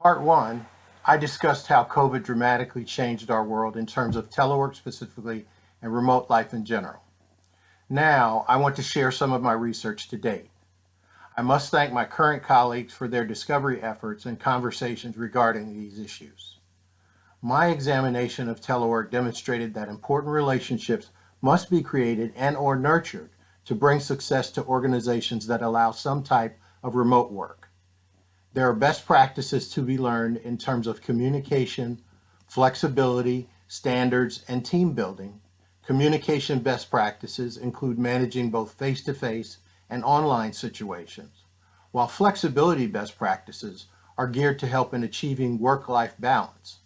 Part 1, I discussed how COVID dramatically changed our world in terms of telework specifically and remote life in general. Now, I want to share some of my research to date. I must thank my current colleagues for their discovery efforts and conversations regarding these issues. My examination of telework demonstrated that important relationships must be created and/or nurtured to bring success to organizations that allow some type of remote work. There are best practices to be learned in terms of communication, flexibility, standards, and team building. Communication best practices include managing both face-to-face and online situations, while flexibility best practices are geared to help in achieving work-life balance.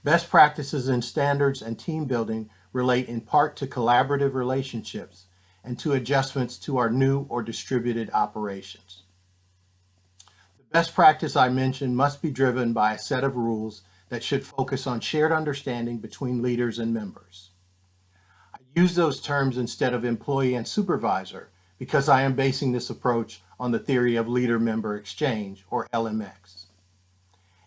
Best practices in standards and team building relate in part to collaborative relationships and to adjustments to our new or distributed operations. The best practice I mentioned must be driven by a set of rules that should focus on shared understanding between leaders and members. I use those terms instead of employee and supervisor because I am basing this approach on the theory of leader-member exchange, or LMX.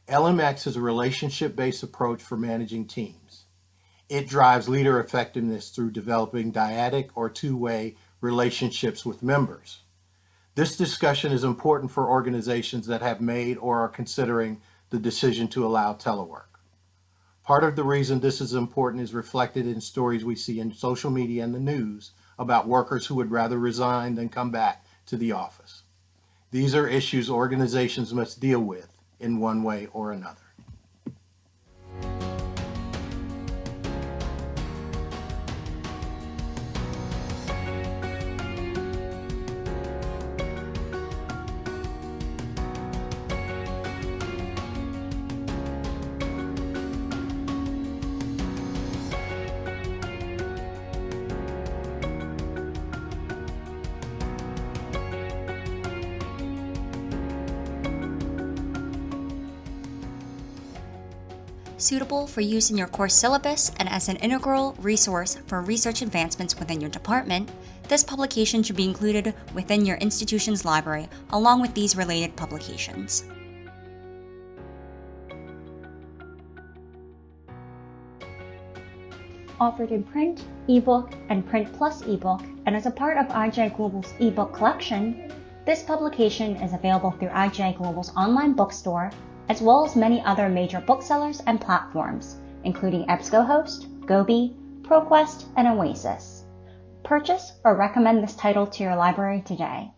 LMX is a relationship-based approach for managing teams. It drives leader effectiveness through developing dyadic or two-way relationships with members. This discussion is important for organizations that have made or are considering the decision to allow telework. Part of the reason this is important is reflected in stories we see in social media and the news about workers who would rather resign than come back to the office. These are issues organizations must deal with in one way or another. Suitable for use in your course syllabus and as an integral resource for research advancements within your department, this publication should be included within your institution's library along with these related publications. Offered in print, ebook, and print plus ebook, and as a part of IGI Global's ebook collection, this publication is available through IGI Global's online bookstore, as well as many other major booksellers and platforms, including EBSCOhost, Gobi, ProQuest, and Oasis. Purchase or recommend this title to your library today.